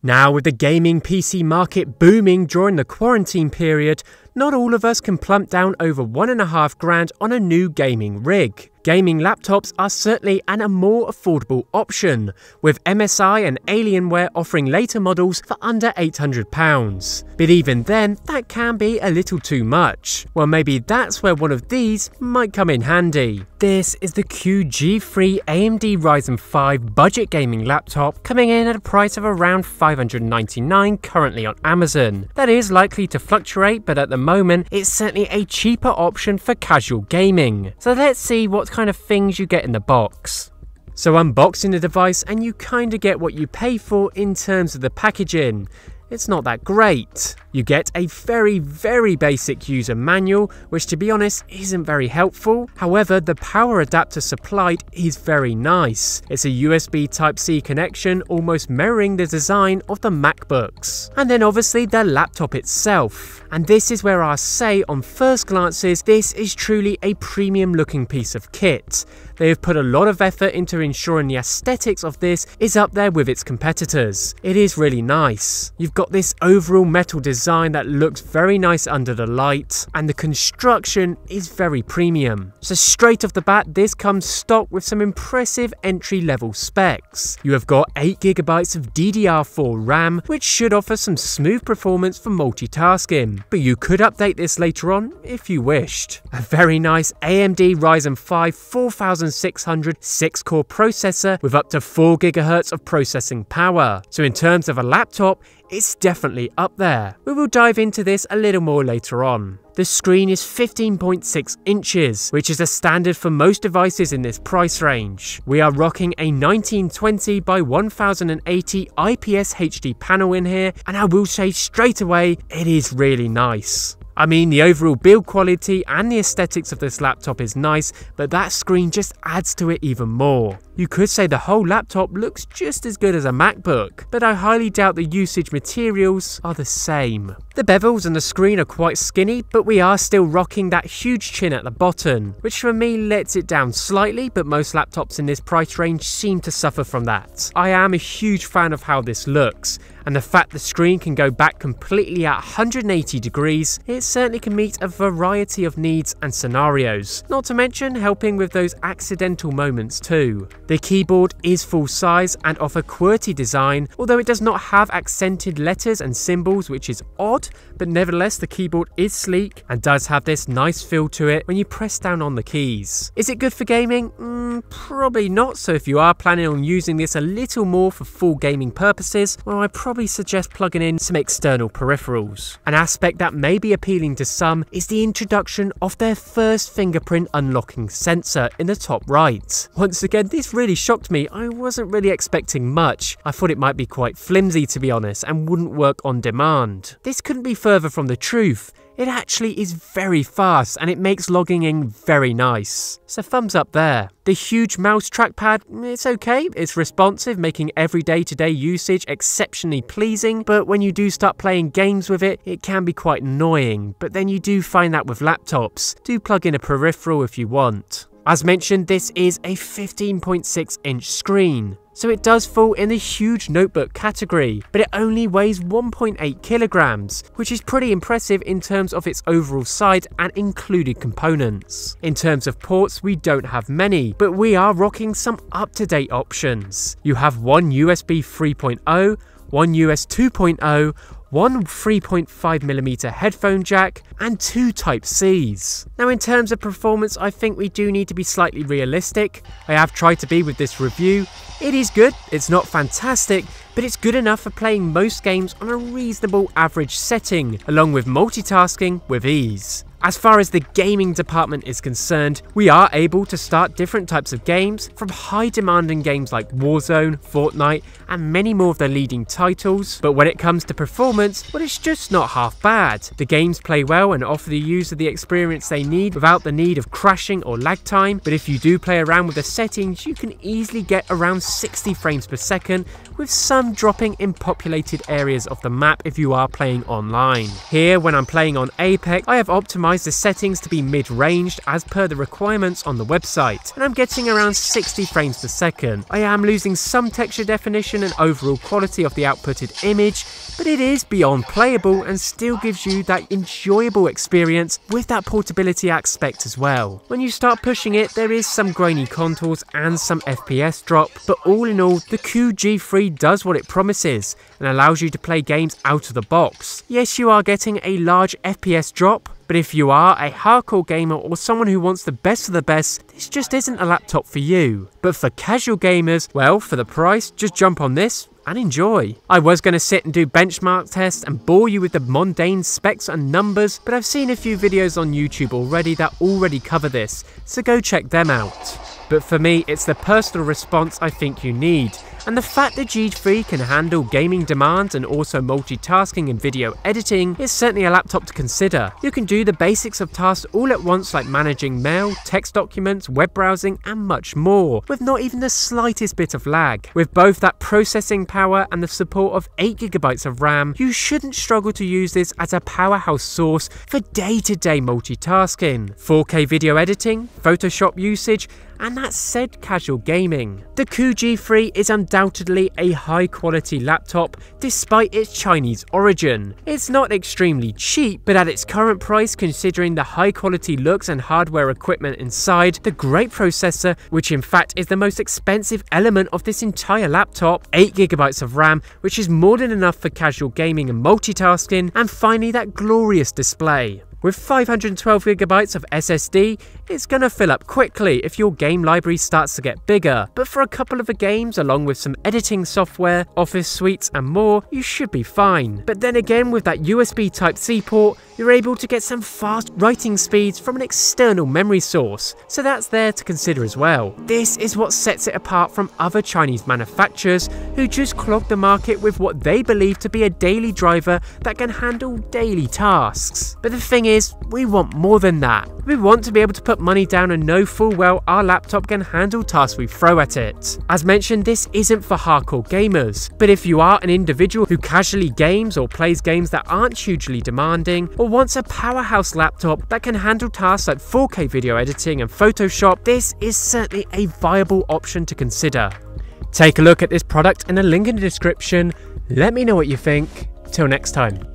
Now, with the gaming PC market booming during the quarantine period, not all of us can plump down over $1.5 grand on a new gaming rig. Gaming laptops are certainly a more affordable option, with MSI and Alienware offering later models for under £800. But even then, that can be a little too much. Well, maybe that's where one of these might come in handy. This is the KUU G3 AMD Ryzen 5 budget gaming laptop, coming in at a price of around $599 currently on Amazon. That is likely to fluctuate, but at the moment, it's certainly a cheaper option for casual gaming. So let's see what kind of things you get in the box. So unboxing the device, and you kinda get what you pay for in terms of the packaging. It's not that great. You get a very basic user manual, which to be honest isn't very helpful. However, the power adapter supplied is very nice. It's a USB Type-C connection, almost mirroring the design of the MacBooks. And then obviously the laptop itself. And this is where I say on first glances, this is truly a premium looking piece of kit. They have put a lot of effort into ensuring the aesthetics of this is up there with its competitors. It is really nice. You've got this overall metal design that looks very nice under the light, and the construction is very premium. So straight off the bat, this comes stock with some impressive entry-level specs. You have got 8GB of DDR4 RAM, which should offer some smooth performance for multitasking, but you could update this later on if you wished. A very nice AMD Ryzen 5 4600 6-core processor with up to 4GHz of processing power. So in terms of a laptop, it's definitely up there. We will dive into this a little more later on. The screen is 15.6 inches, which is a standard for most devices in this price range. We are rocking a 1920 by 1080 IPS HD panel in here, and I will say straight away, it is really nice. I mean, the overall build quality and the aesthetics of this laptop is nice, but that screen just adds to it even more. You could say the whole laptop looks just as good as a MacBook, but I highly doubt the usage materials are the same. The bezels and the screen are quite skinny, but we are still rocking that huge chin at the bottom, which for me lets it down slightly, but most laptops in this price range seem to suffer from that. I am a huge fan of how this looks, and the fact the screen can go back completely at 180 degrees, it certainly can meet a variety of needs and scenarios, not to mention helping with those accidental moments too. The keyboard is full size and of a QWERTY design, although it does not have accented letters and symbols, which is odd, but nevertheless the keyboard is sleek and does have this nice feel to it when you press down on the keys. Is it good for gaming? Probably not, so if you are planning on using this a little more for full gaming purposes, well, I probably suggest plugging in some external peripherals. An aspect that may be appealing to some is the introduction of their first fingerprint unlocking sensor in the top right. Once again, this really shocked me. I wasn't really expecting much. I thought it might be quite flimsy, to be honest, and wouldn't work on demand. This couldn't be further from the truth. It actually is very fast, and it makes logging in very nice. So thumbs up there. The huge mouse trackpad, it's okay, it's responsive, making every day-to-day usage exceptionally pleasing, but when you do start playing games with it, it can be quite annoying. But then you do find that with laptops. Do plug in a peripheral if you want. As mentioned, this is a 15.6-inch screen, so it does fall in the huge notebook category, but it only weighs 1.8 kilograms, which is pretty impressive in terms of its overall size and included components. In terms of ports, we don't have many, but we are rocking some up-to-date options. You have one USB 3.0, one US 2.0, one 3.5mm headphone jack, and two Type-Cs. Now in terms of performance, I think we do need to be slightly realistic. I have tried to be with this review. It is good, it's not fantastic, but it's good enough for playing most games on a reasonable average setting, along with multitasking with ease. As far as the gaming department is concerned, we are able to start different types of games, from high-demanding games like Warzone, Fortnite, and many more of the leading titles, but when it comes to performance, performance, well, it's just not half bad. The games play well and offer the user the experience they need without the need of crashing or lag time, but if you do play around with the settings, you can easily get around 60 frames per second, with some dropping in populated areas of the map if you are playing online. Here, when I'm playing on Apex, I have optimized the settings to be mid-ranged as per the requirements on the website, and I'm getting around 60 frames per second. I am losing some texture definition and overall quality of the outputted image, but it is beyond playable and still gives you that enjoyable experience with that portability aspect as well. When you start pushing it, there is some grainy contours and some FPS drop, but all in all, the KUU G3 does what it promises and allows you to play games out of the box. Yes, you are getting a large FPS drop, but if you are a hardcore gamer or someone who wants the best of the best, this just isn't a laptop for you. But for casual gamers, well, for the price, just jump on this and enjoy. I was going to sit and do benchmark tests and bore you with the mundane specs and numbers, but I've seen a few videos on YouTube already that already cover this, so go check them out. But for me, it's the personal response I think you need, and the fact that G3 can handle gaming demands and also multitasking and video editing is certainly a laptop to consider. You can do the basics of tasks all at once, like managing mail, text documents, web browsing and much more, with not even the slightest bit of lag. With both that processing power and the support of 8GB of RAM, you shouldn't struggle to use this as a powerhouse source for day-to-day multitasking, 4K video editing, Photoshop usage, and that said casual gaming. The KUU G3 is undoubtedly a high quality laptop despite its Chinese origin. It's not extremely cheap, but at its current price, considering the high quality looks and hardware equipment inside, the great processor, which in fact is the most expensive element of this entire laptop, 8GB of RAM, which is more than enough for casual gaming and multitasking, and finally that glorious display. With 512GB of SSD, it's gonna fill up quickly if your game library starts to get bigger, but for a couple of the games along with some editing software, office suites and more, you should be fine. But then again, with that USB Type-C port, you're able to get some fast writing speeds from an external memory source, so that's there to consider as well. This is what sets it apart from other Chinese manufacturers who just clog the market with what they believe to be a daily driver that can handle daily tasks. But the thing is, we want more than that. We want to be able to put money down and know full well our laptop can handle tasks we throw at it. As mentioned, this isn't for hardcore gamers, but if you are an individual who casually games or plays games that aren't hugely demanding, or wants a powerhouse laptop that can handle tasks like 4K video editing and Photoshop, this is certainly a viable option to consider. Take a look at this product in the link in the description. Let me know what you think. Till next time.